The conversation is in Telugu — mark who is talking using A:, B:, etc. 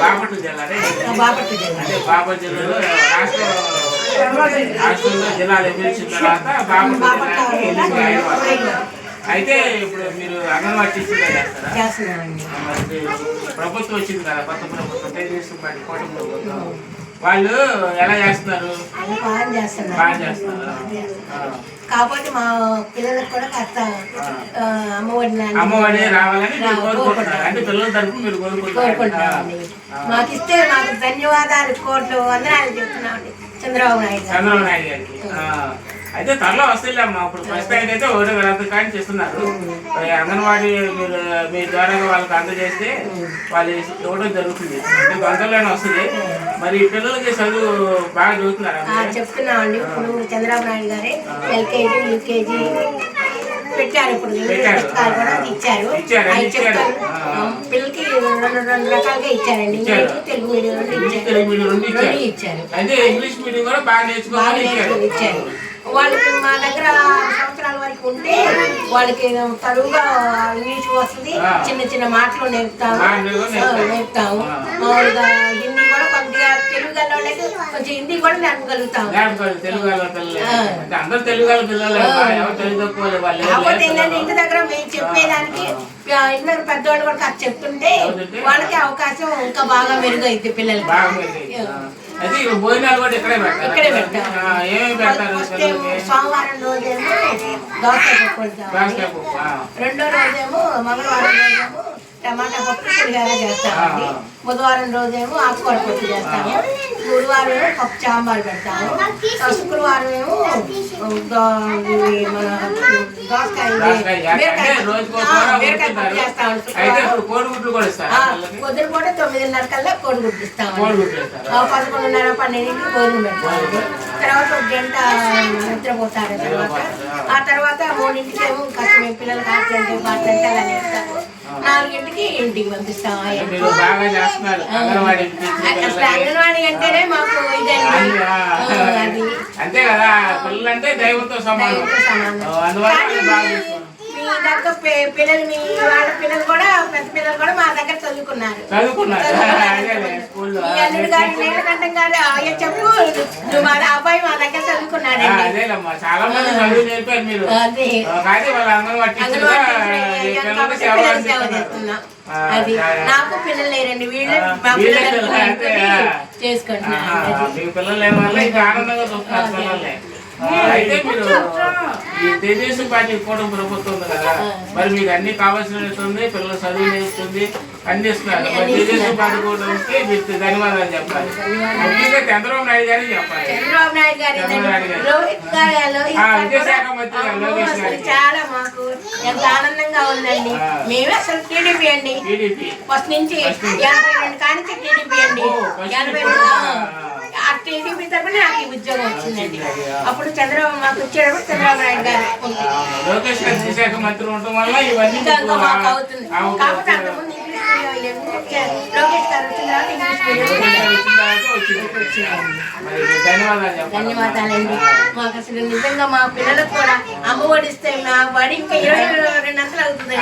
A: బాపట్ల జిల్లా అంటే బాపట్ల జిల్లాలో రాష్ట్రంలో జిల్లాలు ఎదిరించిన తర్వాత బాపట్ల జిల్లాకి అయితే ఇప్పుడు మీరు అంగన్వాడీ టీచర్గా చేస్తారా? ప్రభుత్వం వచ్చింది కదా, కొత్త ప్రభుత్వం తెలుగుదేశం పార్టీ కూటమి ప్రభుత్వం, వాళ్ళు ఎలా చేస్తున్నారు? బాగా చేస్తున్నారు.
B: కాకపోతే మా పిల్లలకు కూడా కాస్త
A: అమ్మఒడి రావాలని కోరుకుంటున్నారు. అంటే పిల్లల తరఫున మీరు కోరుకుంటున్నారు.
B: మాకు ఇస్తే మాకు ధన్యవాదాలు కోట్లు వందనాలు చెప్తున్నామండి చంద్రబాబు నాయుడు
A: గారికి. అయితే త్వరలో వస్తాయిలేమ్మా. ఇప్పుడు ప్రస్తుతానికి అయితే 1,000 కానీ చేస్తున్నారు. అంగన్వాడీ మీరు మీ ద్వారా వాళ్ళకి అందజేస్తే వాళ్ళు ఇవ్వడం జరుగుతుంది. తొందరలోనే వస్తుంది. మరి పిల్లలకి చదువు బాగా చదువుతున్నారా?
B: చెప్తున్నామండి. ఇప్పుడు చంద్రబాబు నాయుడు గారే ఎల్కేజీ యూకేజీ పెట్టారు. ఇప్పుడు కూడా ఇచ్చారు. పిల్లలకి రెండు రకాలుగా ఇచ్చారండి. తెలుగు మీడియం రెండు ఇచ్చారు.
A: అయితే ఇంగ్లీష్ మీడియం కూడా బాగా నేర్చుకోవాలి
B: ఇచ్చారు. వాళ్ళకి మా దగ్గర 6 సంవత్సరాల వరకు ఉంటే వాళ్ళకి తరువుగా ఇంగ్లీష్ వస్తుంది. చిన్న చిన్న మాటలు నేర్పుతాము. మామూలుగా హిందీ కూడా కొద్దిగా తెలుగు వాళ్ళకి కొంచెం హిందీ కూడా నేర్పగలుగుతాము. కాకపోతే ఏంటంటే ఇంటి దగ్గర మేము చెప్పేదానికి ఇంటి పెద్దవాళ్ళు కూడా కాదు చెప్తుంటే వాళ్ళకి అవకాశం ఇంకా బాగా మెరుగైద్ది పిల్లలకి.
A: అయితే భోజనాలు కూడా ఇక్కడే పెడతారు. ఏమేమి పెడతారు?
B: సోమవారం రోజేమో దోసకాయ పప్పు, రెండో రోజేమో మంగళవారం రోజేమో టమాటా పప్పు పులిహార చేస్తామండి. బుధవారం రోజేమో ఆకుకూర పప్పు చేస్తాము. గురువారం ఏమో పప్పు సాంబార్ పెడతాము. శుక్రవారం ఏమో పొద్దున పూట 9:30 కల్లా కోడిగుడ్డు ఇస్తాము. 11:30 12కి భోజనం పెడతాము. తర్వాత 1 గంట నిద్రపోతారు. ఆ తర్వాత 3ంటికి ఏమో కాస్త మేము పిల్లలకి ఆటలంటే అలా నేర్పుతాము. 4ంటికి ఇంటికి పంపిస్తాము. అంగన్వాడీ అంటేనే మాకు ఇదండి.
A: అంతే కదా, పిల్లలంటే దైవంతో సమానం.
B: మీ దగ్గర పిల్లలు మీ వాళ్ళ పిల్లలు కూడా పెద్ద పిల్లలు కూడా మా దగ్గర చదువుకున్నారు. మీ అల్లుడు గారు నీలకంఠం గారు చెప్పు నువ్వు మా అబ్బాయి మా దగ్గర చదువుకున్నాడండి.
A: చాలా మంది చదువు నేర్పారు మీరు.
B: అది నాకు పిల్లలు లేరండి. వీళ్ళే మా పిల్లలు చేసుకుంటున్నారు.
A: పిల్లలు వల్ల ఇంకా ఆనందంగా చూస్తున్నారు. అయితే మీరు ఈ తెలుగుదేశం పార్టీ కూటమి ప్రభుత్వం ఉంది కదా, మరి మీకు అన్ని కావాల్సినట్టుంది, పిల్లలు చదువు నేర్చుకుంది, అన్ని ఇస్తున్నారు. మరి తెలుగుదేశం పార్టీ కూటమికి మీకు ధన్యవాదాలు చెప్పాలి. ముఖ్యంగా చంద్రబాబు నాయుడు గారికి చెప్పాలి. విద్యాశాఖ మంత్రి లోకేష్ గారికి
B: చాలా మాకు ఎంత ఆనందంగా ఉందండి. మేమే అసలు టీడీపీ అండి. ఫస్ట్ నుంచి 82 కానించి టీడీపీ అండి. 82 ఆ టీడీపీ తరఫున నాకు ఈ ఉద్యోగం వచ్చిందండి. అప్పుడు చంద్రబాబు మాకు వచ్చేటప్పుడు చంద్రబాబు నాయుడు గారు
A: లోకేష్ గారు విద్యాశాఖ మంత్రి ఉండటం వల్ల ఇవన్నీ
B: మాకు అవుతుంది. కాకపోతే అంతకుముందు లోకేష్ గారు వచ్చిన తర్వాత ధన్యవాదాలండి. మాకు అసలు నిజంగా మా పిల్లలకు కూడా అమ్మ ఒడిస్తే మా బడి ఇంకా 22 అంతలు అవుతుంది.